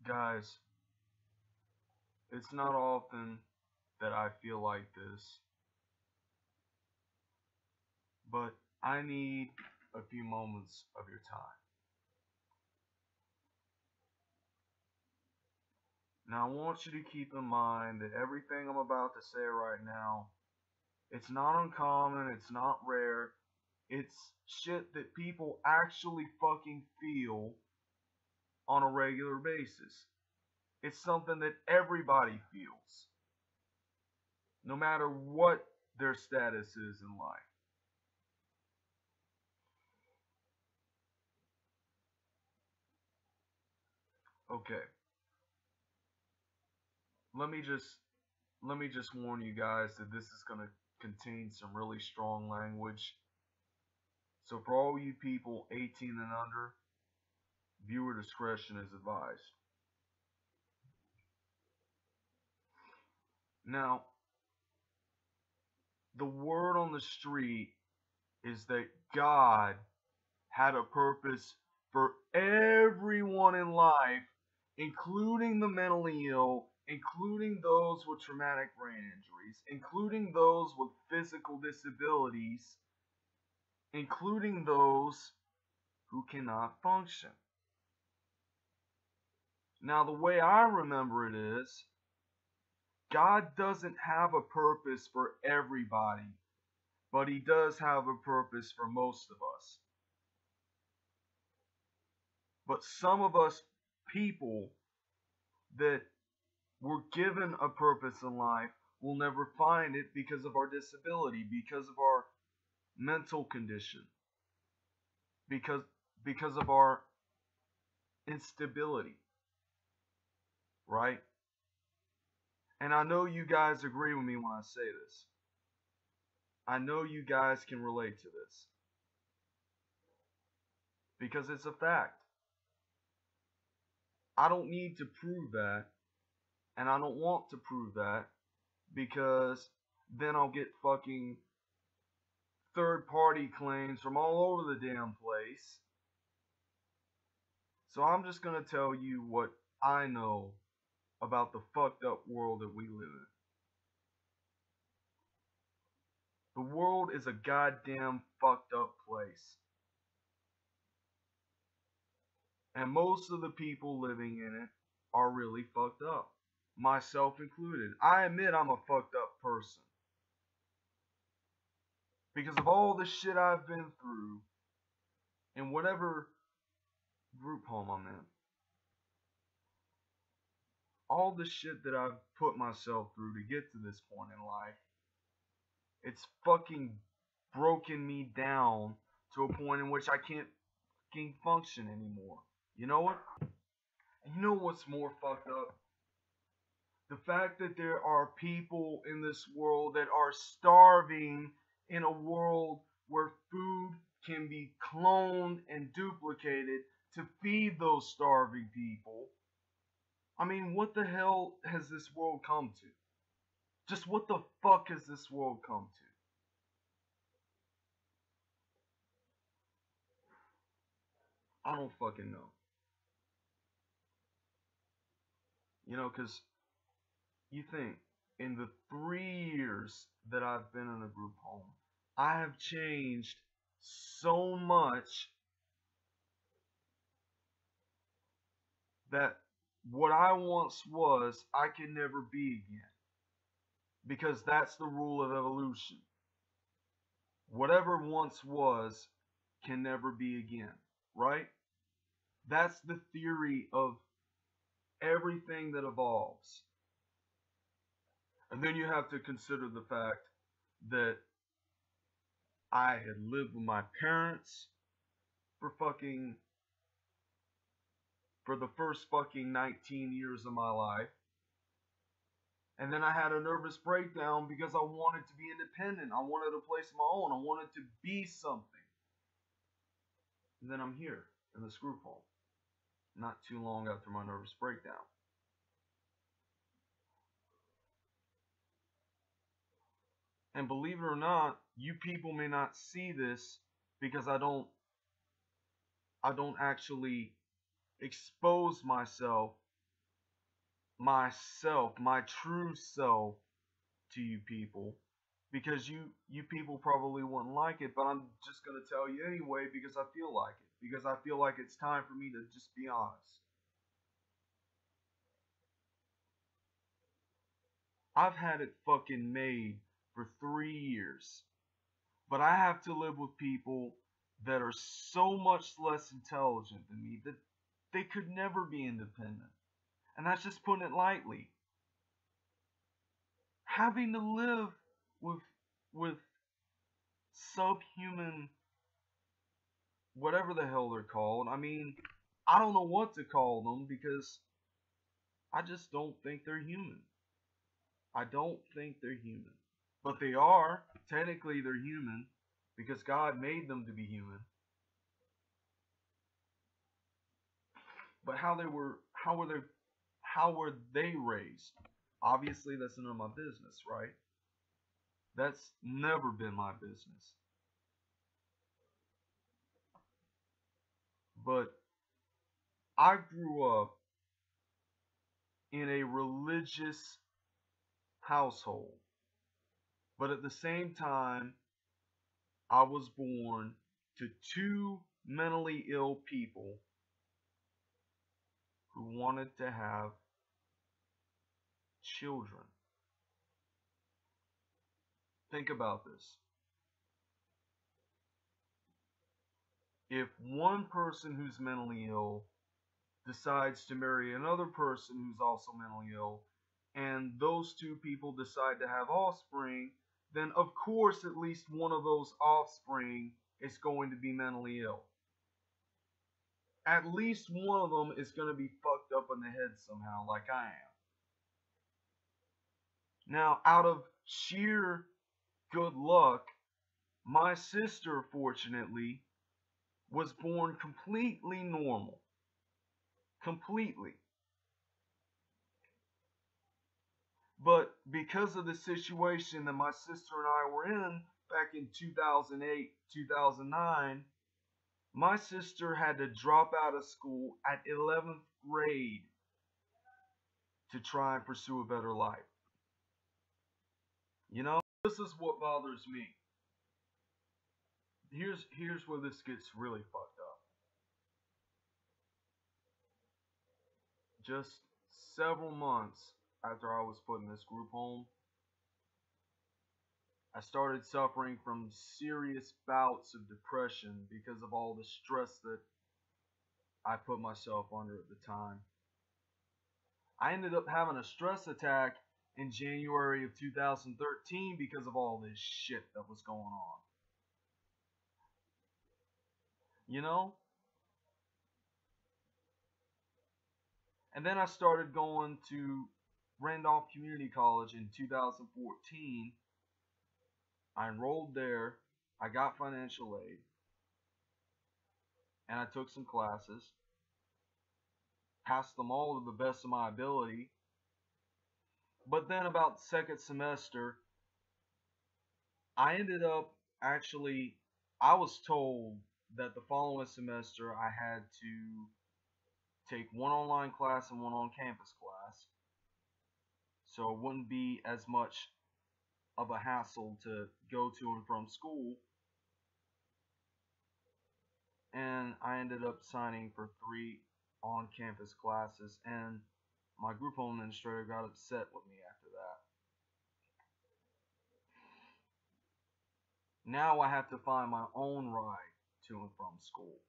Guys, it's not often that I feel like this, but I need a few moments of your time. Now, I want you to keep in mind that everything I'm about to say right now, it's not uncommon, it's not rare, it's shit that people actually fucking feel on a regular basis. It's something that everybody feels, no matter what their status is in life. Okay, let me just warn you guys that this is going to contain some really strong language. So for all you people 18 and under, viewer discretion is advised. Now, the word on the street is that God had a purpose for everyone in life, including the mentally ill, including those with traumatic brain injuries, including those with physical disabilities, including those who cannot function. Now, the way I remember it is, God doesn't have a purpose for everybody, but He does have a purpose for most of us. But some of us people that were given a purpose in life will never find it because of our disability, because of our mental condition, because of our instability, right? And I know you guys agree with me when I say this. I know you guys can relate to this because it's a fact. I don't need to prove that, and I don't want to prove that, because then I'll get fucking third party claims from all over the damn place. So I'm just gonna tell you what I know about the fucked up world that we live in. The world is a goddamn fucked up place. And most of the people living in it are really fucked up. Myself included. I admit I'm a fucked up person. Because of all the shit I've been through in whatever group home I'm in. All the shit that I've put myself through to get to this point in life, it's fucking broken me down to a point in which I can't fucking function anymore. You know what? You know what's more fucked up? The fact that there are people in this world that are starving in a world where food can be cloned and duplicated to feed those starving people. I mean, what the hell has this world come to? Just what the fuck has this world come to? I don't fucking know. You know, because you think, in the 3 years that I've been in a group home, I have changed so much that what I once was, I can never be again. Because that's the rule of evolution. Whatever once was can never be again, right? That's the theory of everything that evolves. And then you have to consider the fact that I had lived with my parents for the first fucking 19 years of my life. And then I had a nervous breakdown because I wanted to be independent. I wanted a place of my own. I wanted to be something. And then I'm here in this group home, not too long after my nervous breakdown. And believe it or not, you people may not see this because I don't actually expose myself myself, my true self to you people, because you people probably wouldn't like it, but I'm just going to tell you anyway because I feel like it. Because I feel like it's time for me to just be honest. I've had it fucking made for 3 years. But I have to live with people that are so much less intelligent than me that they could never be independent. And that's just putting it lightly. Having to live with with subhuman whatever the hell they're called. I mean, I don't know what to call them because I just don't think they're human. I don't think they're human. But they are. Technically they're human because God made them to be human. But how were they raised? Obviously that's none of my business, right? That's never been my business. But I grew up in a religious household. But at the same time, I was born to two mentally ill people who wanted to have children. Think about this. If one person who's mentally ill decides to marry another person who's also mentally ill, and those two people decide to have offspring, then of course at least one of those offspring is going to be mentally ill. At least one of them is going to be fucked up in the head somehow, like I am. Now, out of sheer good luck, my sister, fortunately, was born completely normal. Completely. But because of the situation that my sister and I were in back in 2008, 2009, my sister had to drop out of school at 11th grade to try and pursue a better life. You know, this is what bothers me. Here's where this gets really fucked up. Just several months after I was put in this group home, I started suffering from serious bouts of depression because of all the stress that I put myself under at the time. I ended up having a stress attack in January of 2013 because of all this shit that was going on. You know? And then I started going to Randolph Community College in 2014. I enrolled there, I got financial aid, and I took some classes, passed them all to the best of my ability. But then about the second semester, I ended up actually, I was told that the following semester I had to take one online class and one on campus class. So it wouldn't be as much of a hassle to go to and from school. And I ended up signing for 3 on campus classes, and my group home administrator got upset with me after that. Now I have to find my own ride to and from school.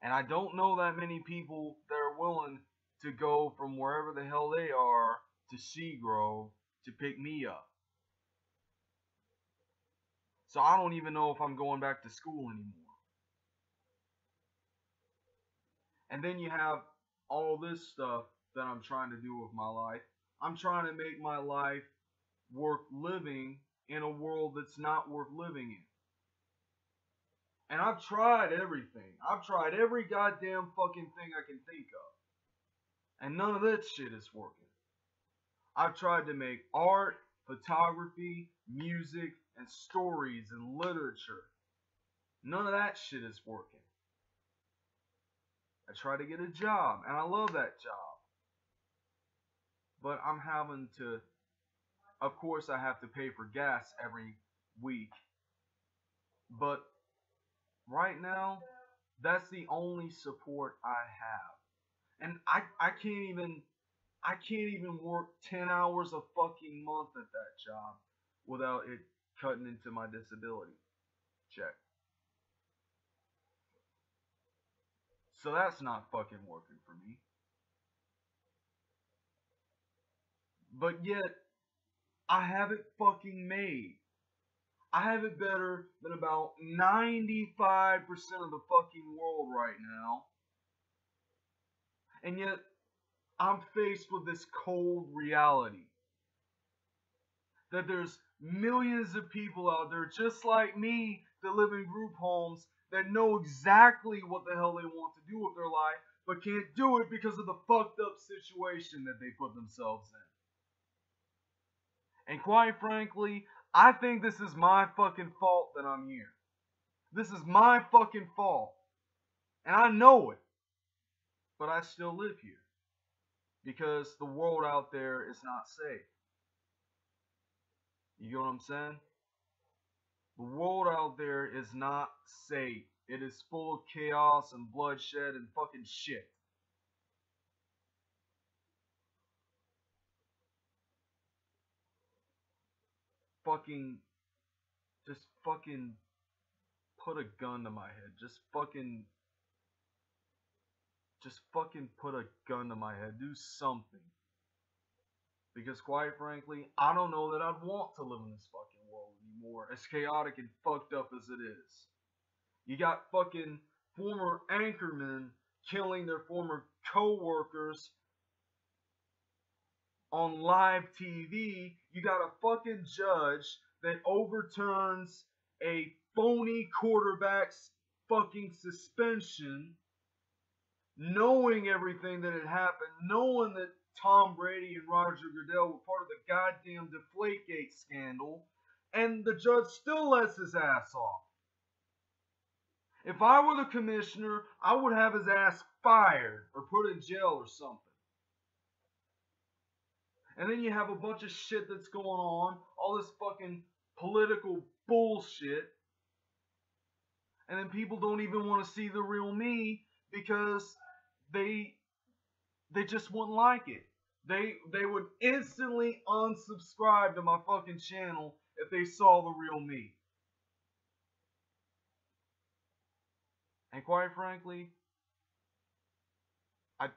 And I don't know that many people that are willing to go from wherever the hell they are to Seagrove to pick me up. So I don't even know if I'm going back to school anymore. And then you have all this stuff that I'm trying to do with my life. I'm trying to make my life worth living in a world that's not worth living in. And I've tried everything. I've tried every goddamn fucking thing I can think of. And none of that shit is working. I've tried to make art, photography, music, and stories and literature. None of that shit is working. I tried to get a job, and I love that job. but I'm having to, of course, I have to pay for gas every week. But right now, that's the only support I have. And I can't even work 10 hours a fucking month at that job without it cutting into my disability check. So that's not fucking working for me. But yet, I have it fucking made. I have it better than about 95% of the fucking world right now. And yet, I'm faced with this cold reality that there's millions of people out there just like me that live in group homes that know exactly what the hell they want to do with their life but can't do it because of the fucked up situation that they put themselves in. And quite frankly, I think this is my fucking fault that I'm here. This is my fucking fault. And I know it. But I still live here. Because the world out there is not safe. You get what I'm saying? The world out there is not safe. It is full of chaos and bloodshed and fucking shit. Fucking, just fucking put a gun to my head. Just fucking put a gun to my head. Do something. Because quite frankly, I don't know that I'd want to live in this fucking world anymore. As chaotic and fucked up as it is. You got fucking former anchormen killing their former co-workers on live TV. You got a fucking judge that overturns a phony quarterback's fucking suspension, knowing everything that had happened, knowing that Tom Brady and Roger Goodell were part of the goddamn Deflategate scandal, and the judge still lets his ass off. If I were the commissioner, I would have his ass fired or put in jail or something. And then you have a bunch of shit that's going on, all this fucking political bullshit. And then people don't even want to see the real me because they just wouldn't like it. They would instantly unsubscribe to my fucking channel if they saw the real me. And quite frankly, I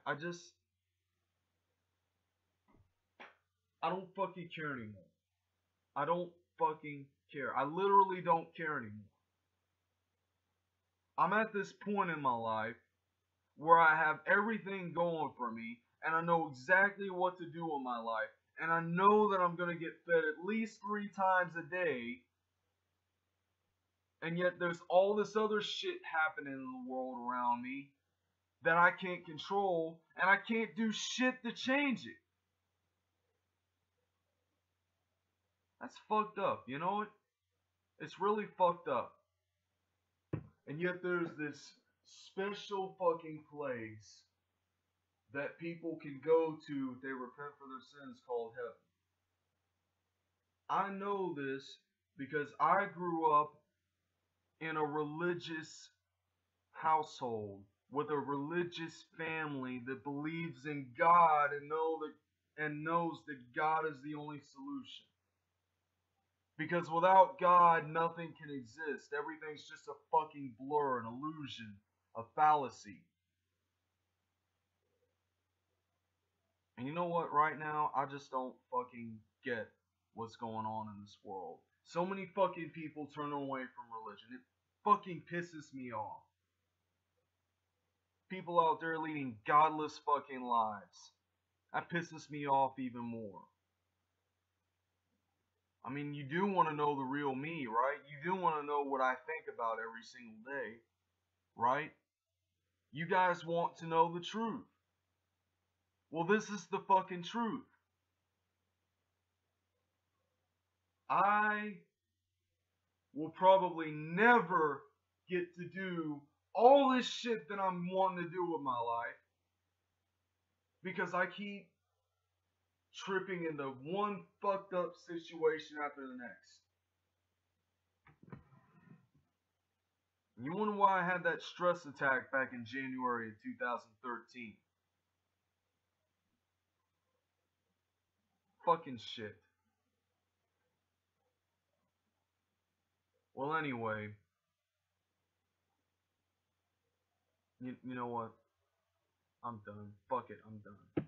don't fucking care anymore. I don't fucking care. I literally don't care anymore. I'm at this point in my life where I have everything going for me, and I know exactly what to do in my life, and I know that I'm going to get fed at least 3 times a day, and yet there's all this other shit happening in the world around me that I can't control, and I can't do shit to change it. That's fucked up, you know it? It's really fucked up. And yet there's this special fucking place that people can go to if they repent for their sins called heaven. I know this because I grew up in a religious household with a religious family that believes in God and knows that God is the only solution. Because without God, nothing can exist. Everything's just a fucking blur, an illusion, a fallacy. And you know what? Right now, I just don't fucking get what's going on in this world. So many fucking people turn away from religion. It fucking pisses me off. People out there leading godless fucking lives. That pisses me off even more. I mean, you do want to know the real me, right? You do want to know what I think about every single day, right? You guys want to know the truth. Well, this is the fucking truth. I will probably never get to do all this shit that I'm wanting to do with my life because I keep tripping into one fucked up situation after the next. You wonder why I had that stress attack back in January of 2013. Fucking shit. Well, anyway, you know what? I'm done. Fuck it, I'm done.